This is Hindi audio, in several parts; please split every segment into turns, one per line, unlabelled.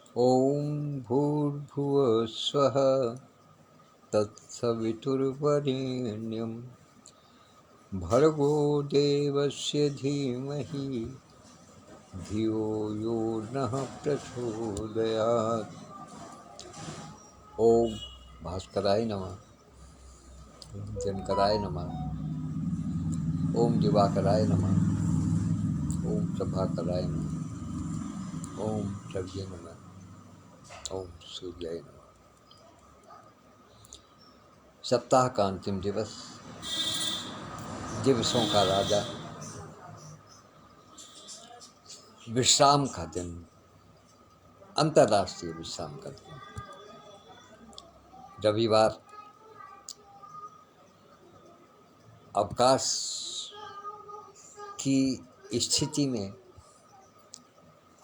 ॐ भूर्भुवः स्वः तत्सवितुर्वरेण्यं भर्गो देवस्य धीमहि धियो यो नः प्रचोदयात्। ओम भास्कराय नमः। ओम दिनकराय नमः। ओम दिवाकराय नमः। ओम प्रभाकराय नमः। ओम प्रभ्ये नमः। ओम सूर्याय नमः। सप्ताह का अंतिम दिवस, दिवसों का राजा, विश्राम का दिन, अंतर्राष्ट्रीय विश्राम का दिन, रविवार। अवकाश की स्थिति में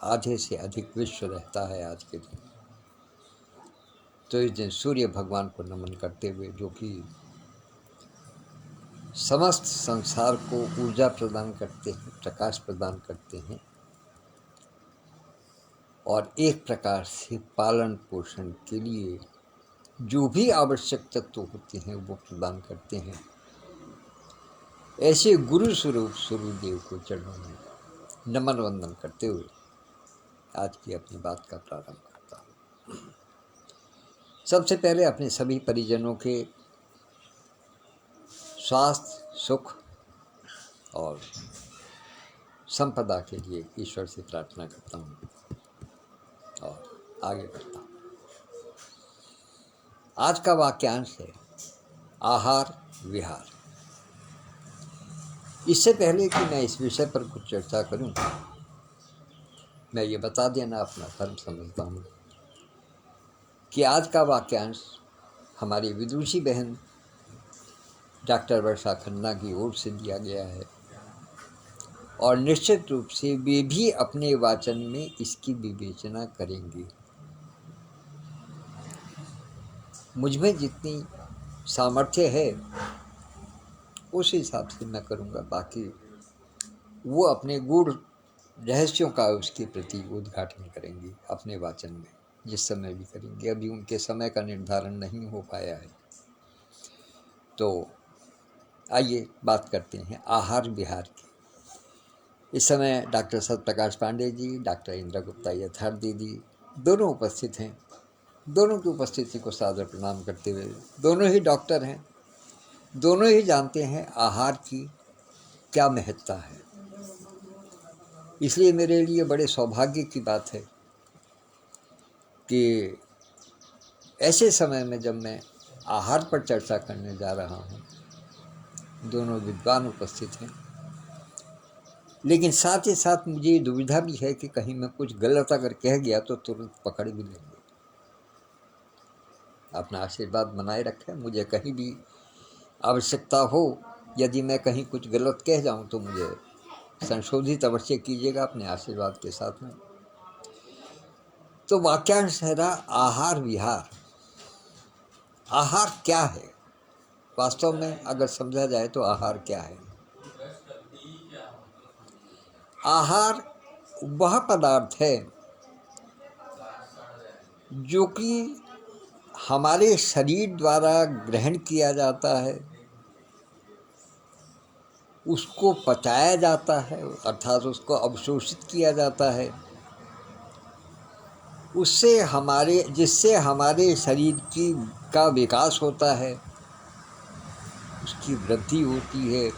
आधे से अधिक विश्व रहता है आज के दिन। तो इस दिन सूर्य भगवान को नमन करते हुए, जो कि समस्त संसार को ऊर्जा प्रदान करते हैं, प्रकाश प्रदान करते हैं और एक प्रकार से पालन पोषण के लिए जो भी आवश्यक तत्व होते हैं वो प्रदान करते हैं, ऐसे गुरु स्वरूप सूर्यदेव को चरणों में नमन वंदन करते हुए आज की अपनी बात का प्रारंभ करता हूँ। सबसे पहले अपने सभी परिजनों के स्वास्थ्य, सुख और संपदा के लिए ईश्वर से प्रार्थना करता हूँ और आगे बढ़ता हूँ। आज का वाक्यांश है आहार विहार। इससे पहले कि मैं इस विषय पर कुछ चर्चा करूं, मैं ये बता देना अपना धर्म समझता हूँ कि आज का वाक्यांश हमारी विदुषी बहन डॉक्टर वर्षा खन्ना की ओर से दिया गया है और निश्चित रूप से वे भी अपने वाचन में इसकी विवेचना करेंगे। मुझमें जितनी सामर्थ्य है उस हिसाब से मैं करूँगा, बाकी वो अपने गूढ़ रहस्यों का उसके प्रति उद्घाटन करेंगे अपने वाचन में, जिस समय भी करेंगे। अभी उनके समय का निर्धारण नहीं हो पाया है। तो आइए बात करते हैं आहार विहार की। इस समय डॉक्टर सत्यप्रकाश पांडे जी, डॉक्टर इंद्र गुप्ता यथार्थ दीदी दोनों उपस्थित हैं। दोनों की उपस्थिति को सादर प्रणाम करते हुए, दोनों ही डॉक्टर हैं, दोनों ही जानते हैं आहार की क्या महत्ता है। इसलिए मेरे लिए बड़े सौभाग्य की बात है कि ऐसे समय में जब मैं आहार पर चर्चा करने जा रहा हूँ, दोनों विद्वान उपस्थित हैं, लेकिन साथ ही साथ मुझे दुविधा भी है कि कहीं मैं कुछ गलत अगर कह गया तो तुरंत पकड़ भी लेंगे। अपना आशीर्वाद बनाए रखें। मुझे कहीं भी आवश्यकता हो, यदि मैं कहीं कुछ गलत कह जाऊं तो मुझे संशोधित अवश्य कीजिएगा अपने आशीर्वाद के साथ में। तो वाक्यांश है रहा आहार विहार। आहार क्या है? वास्तव में अगर समझा जाए तो आहार क्या है? आहार वह पदार्थ है जो कि हमारे शरीर द्वारा ग्रहण किया जाता है, उसको पचाया जाता है, अर्थात उसको अवशोषित किया जाता है, जिससे हमारे शरीर का विकास होता है, उसकी वृद्धि होती है,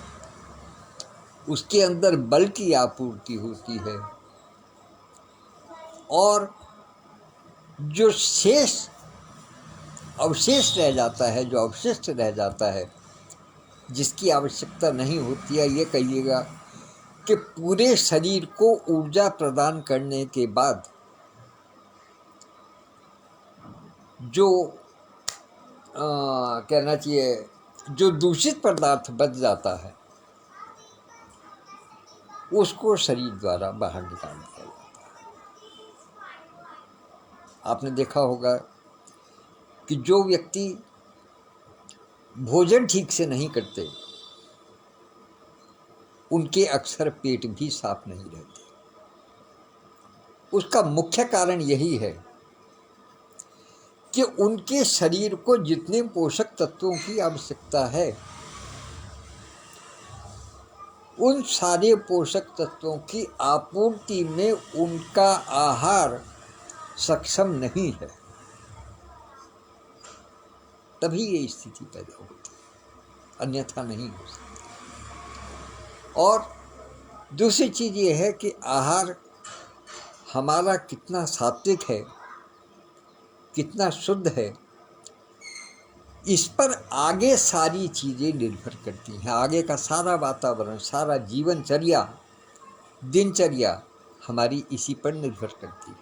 उसके अंदर बल की आपूर्ति होती है और जो अवशेष रह जाता है, जो अवशिष्ट रह जाता है, जिसकी आवश्यकता नहीं होती है, ये कहिएगा कि पूरे शरीर को ऊर्जा प्रदान करने के बाद जो कहना चाहिए जो दूषित पदार्थ बच जाता है उसको शरीर द्वारा बाहर निकाल दिया जाता है। आपने देखा होगा कि जो व्यक्ति भोजन ठीक से नहीं करते उनके अक्सर पेट भी साफ नहीं रहते। उसका मुख्य कारण यही है कि उनके शरीर को जितने पोषक तत्वों की आवश्यकता है, उन सारे पोषक तत्वों की आपूर्ति में उनका आहार सक्षम नहीं है, तभी ये स्थिति पैदा होती है, अन्यथा नहीं हो सकती। और दूसरी चीज़ ये है कि आहार हमारा कितना सात्विक है, कितना शुद्ध है, इस पर आगे सारी चीज़ें निर्भर करती हैं। आगे का सारा वातावरण, सारा जीवनचर्या, दिनचर्या हमारी इसी पर निर्भर करती है।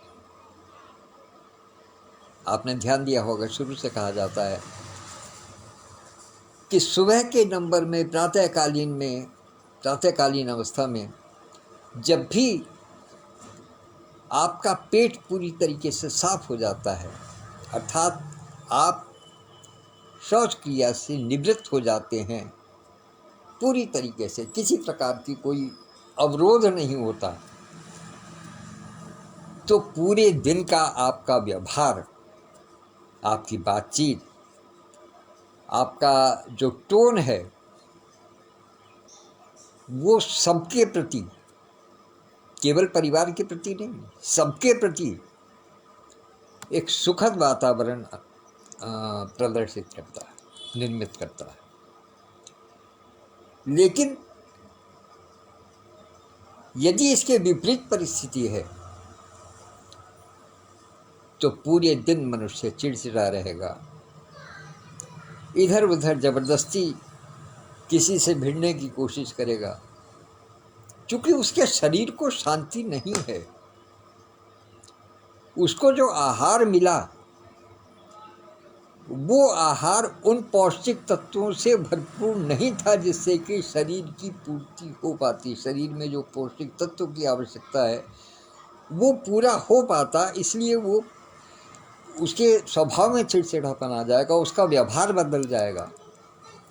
आपने ध्यान दिया होगा, शुरू से कहा जाता है कि सुबह के नंबर में, प्रातःकालीन अवस्था में जब भी आपका पेट पूरी तरीके से साफ हो जाता है, अर्थात आप शौच क्रिया से निवृत्त हो जाते हैं पूरी तरीके से, किसी प्रकार की कोई अवरोध नहीं होता, तो पूरे दिन का आपका व्यवहार, आपकी बातचीत, आपका जो टोन है, वो सबके प्रति, केवल परिवार के प्रति नहीं, सबके प्रति एक सुखद वातावरण प्रदर्शित करता है, निर्मित करता है। लेकिन यदि इसके विपरीत परिस्थिति है तो पूरे दिन मनुष्य चिड़चिड़ा रहेगा, इधर उधर जबरदस्ती किसी से भिड़ने की कोशिश करेगा, क्योंकि उसके शरीर को शांति नहीं है। उसको जो आहार मिला वो आहार उन पौष्टिक तत्वों से भरपूर नहीं था जिससे कि शरीर की पूर्ति हो पाती। शरीर में जो पौष्टिक तत्व की आवश्यकता है वो पूरा हो पाता, इसलिए वो उसके स्वभाव में चिड़चिड़ापन आ जाएगा, उसका व्यवहार बदल जाएगा,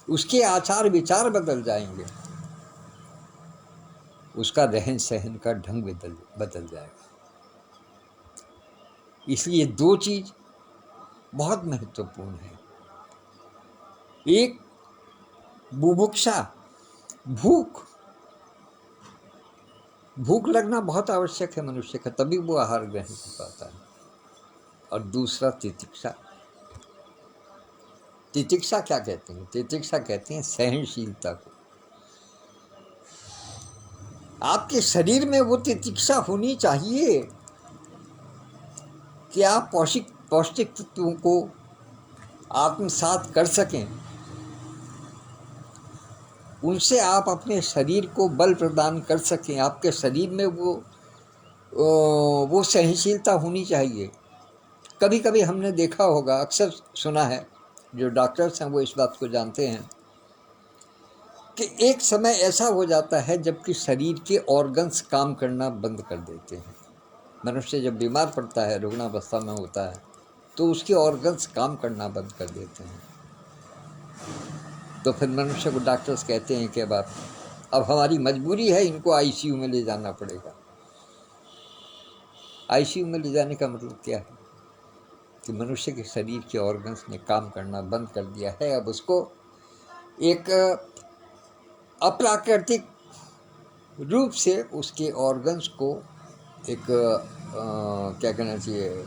उसके आचार विचार बदल जाएंगे, उसका रहन सहन का ढंग बदल जाएगा। इसलिए दो चीज़ बहुत महत्वपूर्ण है। एक बुभुक्षा, भूख लगना बहुत आवश्यक है मनुष्य का, तभी वो आहार ग्रहण कर पाता है। और दूसरा तितिक्षा। तितिक्षा क्या कहते हैं? तितिक्षा कहते हैं सहनशीलता को। आपके शरीर में वो तितिक्षा होनी चाहिए कि आप पौष्टिक तत्वों को आत्मसात कर सकें, उनसे आप अपने शरीर को बल प्रदान कर सकें। आपके शरीर में वो सहनशीलता होनी चाहिए। कभी कभी हमने देखा होगा, अक्सर सुना है, जो डॉक्टर्स हैं वो इस बात को जानते हैं कि एक समय ऐसा हो जाता है जबकि शरीर के ऑर्गन्स काम करना बंद कर देते हैं। मनुष्य जब बीमार पड़ता है, रुग्णावस्था में होता है, तो उसके ऑर्गन्स काम करना बंद कर देते हैं। तो फिर मनुष्य को डॉक्टर्स कहते हैं कि अब हमारी मजबूरी है, इनको आईसीयू में ले जाना पड़ेगा। आईसीयू में ले जाने का मतलब क्या है? कि मनुष्य के शरीर के ऑर्गन्स ने काम करना बंद कर दिया है। अब उसको एक अप्राकृतिक रूप से उसके ऑर्गन्स को एक क्या कहना चाहिए,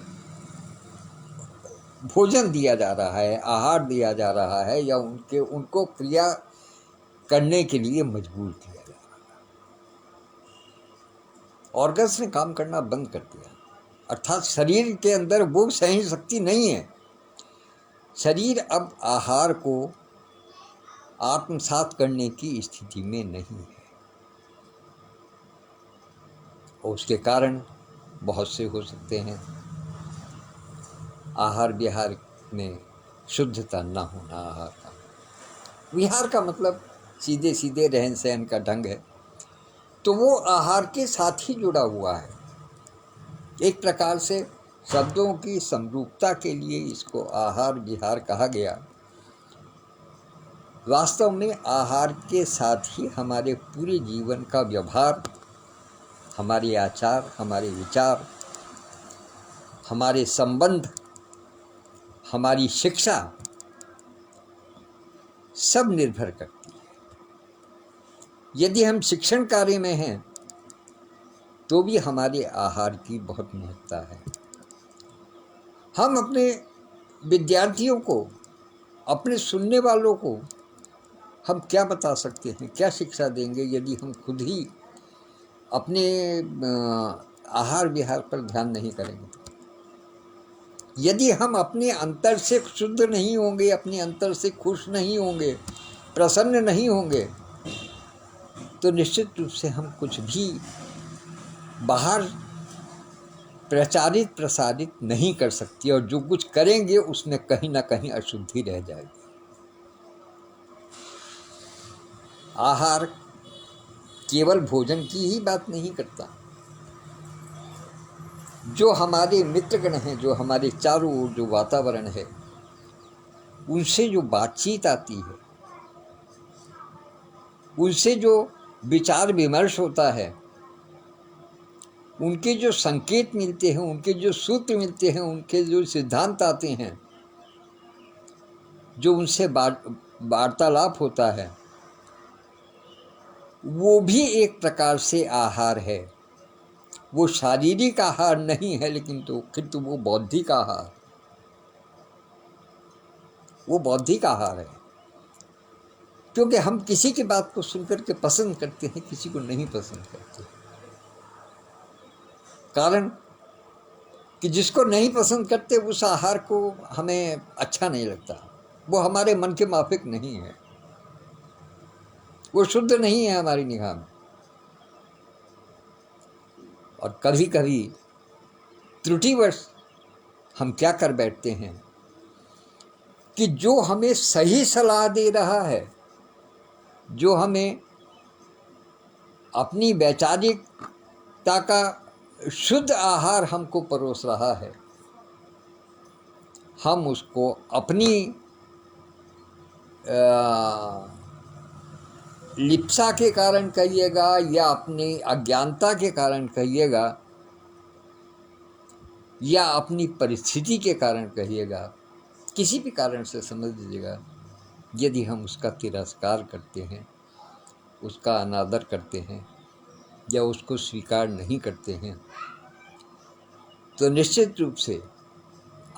भोजन दिया जा रहा है, आहार दिया जा रहा है, या उनको क्रिया करने के लिए मजबूर किया जा रहा है। ऑर्गन्स ने काम करना बंद कर दिया, अर्थात शरीर के अंदर वो सहन शक्ति नहीं है। शरीर अब आहार को आत्मसात करने की स्थिति में नहीं है, और उसके कारण बहुत से हो सकते हैं। आहार विहार में शुद्धता ना होना। आहार का विहार का मतलब सीधे सीधे रहन सहन का ढंग है, तो वो आहार के साथ ही जुड़ा हुआ है। एक प्रकार से शब्दों की समरूपता के लिए इसको आहार विहार कहा गया। वास्तव में आहार के साथ ही हमारे पूरे जीवन का व्यवहार, हमारे आचार, हमारे विचार, हमारे संबंध, हमारी शिक्षा सब निर्भर करती है। यदि हम शिक्षण कार्य में हैं तो भी हमारे आहार की बहुत महत्ता है। हम अपने विद्यार्थियों को, अपने सुनने वालों को हम क्या बता सकते हैं, क्या शिक्षा देंगे यदि हम खुद ही अपने आहार विहार पर ध्यान नहीं करेंगे। यदि हम अपने अंतर से शुद्ध नहीं होंगे, अपने अंतर से खुश नहीं होंगे, प्रसन्न नहीं होंगे, तो निश्चित रूप से हम कुछ भी बाहर प्रचारित प्रसारित नहीं कर सकती, और जो कुछ करेंगे उसमें कहीं ना कहीं अशुद्धि रह जाएगी। आहार केवल भोजन की ही बात नहीं करता। जो हमारे मित्रगण हैं, जो हमारे चारों ओर जो वातावरण है, उनसे जो बातचीत आती है, उनसे जो विचार विमर्श होता है, उनके जो संकेत मिलते हैं, उनके जो सूत्र मिलते हैं, उनके जो सिद्धांत आते हैं, जो उनसे वार्तालाप होता है, वो भी एक प्रकार से आहार है। वो शारीरिक आहार नहीं है, लेकिन किंतु वो बौद्धिक आहार, वो बौद्धिक आहार है। क्योंकि हम किसी की बात को सुनकर के पसंद करते हैं, किसी को नहीं पसंद करते। कारण कि जिसको नहीं पसंद करते उस आहार को हमें अच्छा नहीं लगता, वो हमारे मन के माफिक नहीं है, वो शुद्ध नहीं है हमारी निगाह में। और कभी कभी त्रुटिवश हम क्या कर बैठते हैं कि जो हमें सही सलाह दे रहा है, जो हमें अपनी वैचारिकता का शुद्ध आहार हमको परोस रहा है, हम उसको अपनी लिप्सा के कारण कहिएगा या अपनी अज्ञानता के कारण कहिएगा या अपनी परिस्थिति के कारण कहिएगा, किसी भी कारण से समझ लीजिएगा, यदि हम उसका तिरस्कार करते हैं, उसका अनादर करते हैं या उसको स्वीकार नहीं करते हैं, तो निश्चित रूप से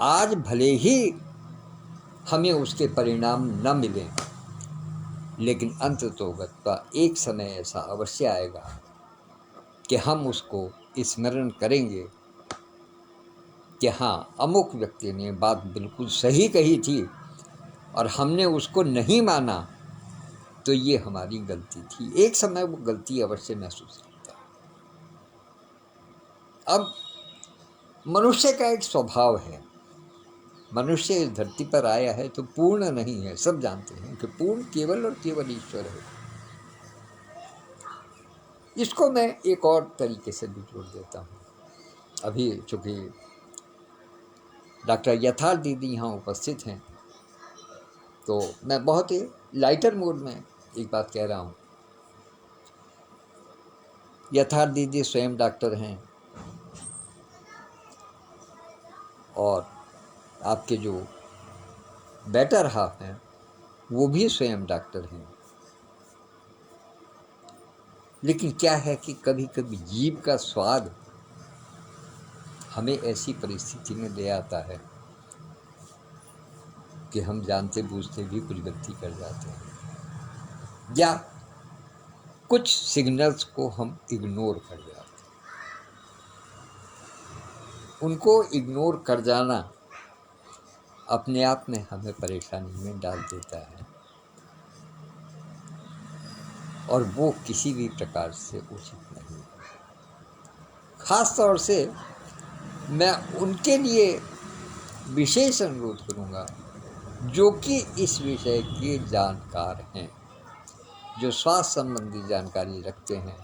आज भले ही हमें उसके परिणाम न मिलें, लेकिन अंततोगत्वा एक समय ऐसा अवश्य आएगा कि हम उसको स्मरण करेंगे कि हाँ, अमुक व्यक्ति ने बात बिल्कुल सही कही थी और हमने उसको नहीं माना, तो ये हमारी गलती थी। एक समय वो गलती अवश्य महसूस करता है। अब मनुष्य का एक स्वभाव है, मनुष्य इस धरती पर आया है तो पूर्ण नहीं है। सब जानते हैं कि पूर्ण केवल और केवल ईश्वर है। इसको मैं एक और तरीके से भी जोड़ देता हूँ। अभी चूँकि डॉक्टर यथार्थ दीदी यहाँ उपस्थित हैं, तो मैं बहुत ही लाइटर मूड में एक बात कह रहा हूँ। यथार्थ दीदी स्वयं डॉक्टर हैं और आपके जो बेटर हाफ हैं वो भी स्वयं डॉक्टर हैं। लेकिन क्या है कि कभी कभी जीभ का स्वाद हमें ऐसी परिस्थिति में ले आता है कि हम जानते बूझते भी कुछ गलती कर जाते हैं या कुछ सिग्नल्स को हम इग्नोर कर जाते हैं। उनको इग्नोर कर जाना अपने आप में हमें परेशानी में डाल देता है और वो किसी भी प्रकार से उचित नहीं है। खास तौर से मैं उनके लिए विशेष अनुरोध करूँगा जो कि इस विषय के जानकार हैं, जो स्वास्थ्य संबंधी जानकारी रखते हैं,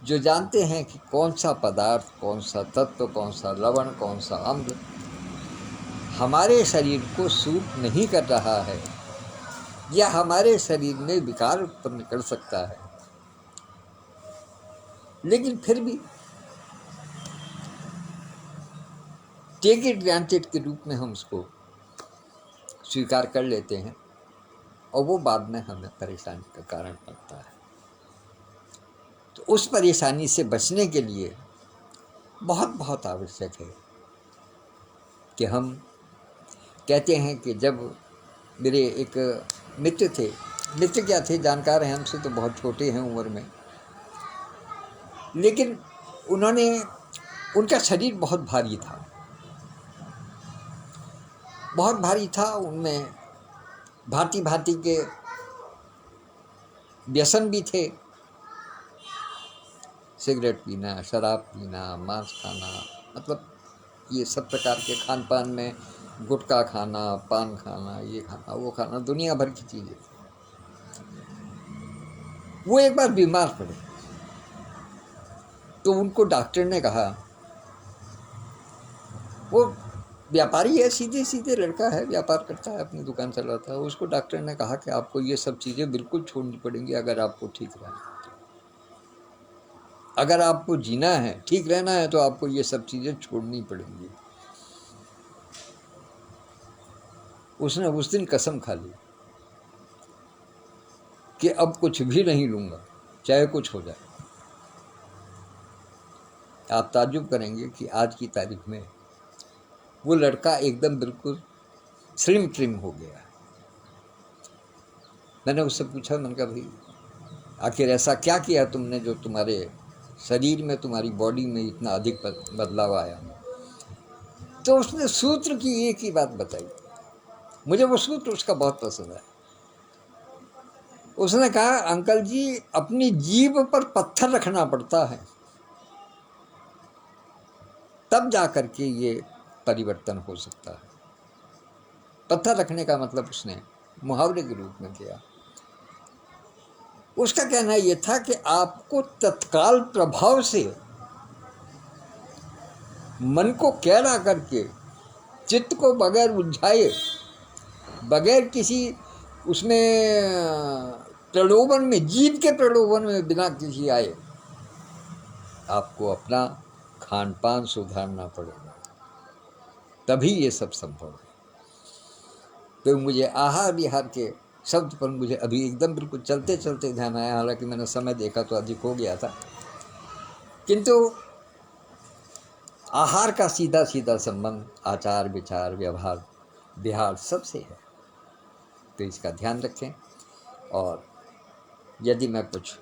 जो जानते हैं कि कौन सा पदार्थ, कौन सा तत्व, कौन सा लवण, कौन सा अम्ल हमारे शरीर को सूट नहीं कर रहा है या हमारे शरीर में विकार उत्पन्न कर सकता है, लेकिन फिर भी टेक इट ग्रांटेड के रूप में हम उसको स्वीकार कर लेते हैं और वो बाद में हमें परेशानी का कारण बनता है। तो उस परेशानी से बचने के लिए बहुत बहुत आवश्यक है कि हम कहते हैं कि जब मेरे एक मित्र थे, मित्र क्या थे, जानकार हैं, हमसे तो बहुत छोटे हैं उम्र में, लेकिन उनका शरीर बहुत भारी था, बहुत भारी था। उनमें भांति भांति के व्यसन भी थे, सिगरेट पीना, शराब पीना, मांस खाना, मतलब ये सब प्रकार के खान पान में गुटखा खाना, पान खाना, ये खाना, वो खाना, दुनिया भर की चीज़ें। वो एक बार बीमार पड़े तो उनको डॉक्टर ने कहा, वो व्यापारी है, सीधे सीधे लड़का है, व्यापार करता है, अपनी दुकान चलाता है। उसको डॉक्टर ने कहा कि आपको ये सब चीज़ें बिल्कुल छोड़नी पड़ेंगी अगर आपको ठीक रहना है। अगर आपको जीना है, ठीक रहना है, तो आपको ये सब चीज़ें छोड़नी पड़ेंगी। उसने उस दिन कसम खा ली कि अब कुछ भी नहीं लूँगा, चाहे कुछ हो जाए। आप ताज्जुब करेंगे कि आज की तारीख में वो लड़का एकदम बिल्कुल स्लिम ट्रिम हो गया। मैंने उससे पूछा, मैंने कहा भाई आखिर ऐसा क्या किया तुमने जो तुम्हारे शरीर में, तुम्हारी बॉडी में इतना अधिक बदलाव आया? तो उसने सूत्र की एक ही बात बताई, मुझे वो सूत्र उसका बहुत पसंद है। उसने कहा, अंकल जी, अपनी जीभ पर पत्थर रखना पड़ता है, तब जा कर के ये परिवर्तन हो सकता है। पत्थर रखने का मतलब उसने मुहावरे के रूप में किया। उसका कहना यह था कि आपको तत्काल प्रभाव से मन को कैरा करके, चित्त को बगैर उलझाए, बगैर किसी उसमें प्रलोभन में, जीव के प्रलोभन में बिना किसी आए, आपको अपना खान पान सुधारना पड़ेगा, तभी ये सब संभव है। तो मुझे आहार विहार के शब्द पर मुझे अभी एकदम बिल्कुल चलते चलते ध्यान आया, हालांकि मैंने समय देखा तो अधिक हो गया था, किंतु आहार का सीधा सीधा संबंध आचार विचार व्यवहार विहार सबसे है। तो इसका ध्यान रखें, और यदि मैं कुछ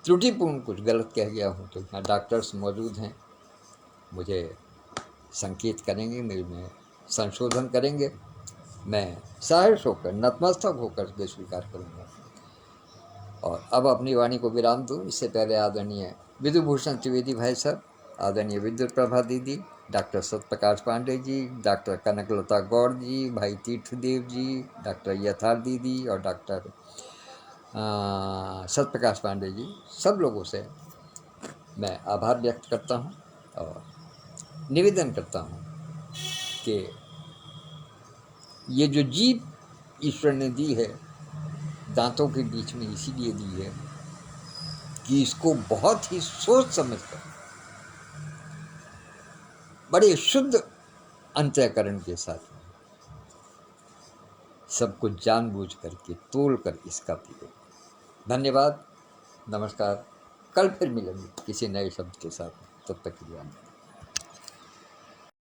त्रुटिपूर्ण, कुछ गलत कह गया हूँ तो यहाँ डॉक्टर्स मौजूद हैं, मुझे संकेत करेंगे, मेरे में संशोधन करेंगे। मैं सहर्ष होकर, नतमस्तक होकर के स्वीकार करूँगा। और अब अपनी वाणी को विराम दूँ, इससे पहले आदरणीय विधुभूषण त्रिवेदी भाई साहब, आदरणीय विद्युत प्रभा दीदी, डॉक्टर सत्यप्रकाश पांडे जी, डॉक्टर कनकलता गौड़ जी, भाई तीर्थदेव जी, डॉक्टर यथार्थ दीदी और डॉक्टर सत्यप्रकाश पांडे जी, सब लोगों से मैं आभार व्यक्त करता हूँ और निवेदन करता हूँ कि ये जो जीभ ईश्वर ने दी है दांतों के बीच में, इसीलिए दी है कि इसको बहुत ही सोच समझ कर, बड़े शुद्ध अंतःकरण के साथ सब कुछ जानबूझ करके तोल कर इसका प्रयोग। धन्यवाद, नमस्कार। कल फिर मिलेंगे किसी नए शब्द के साथ, तब तक के लिए।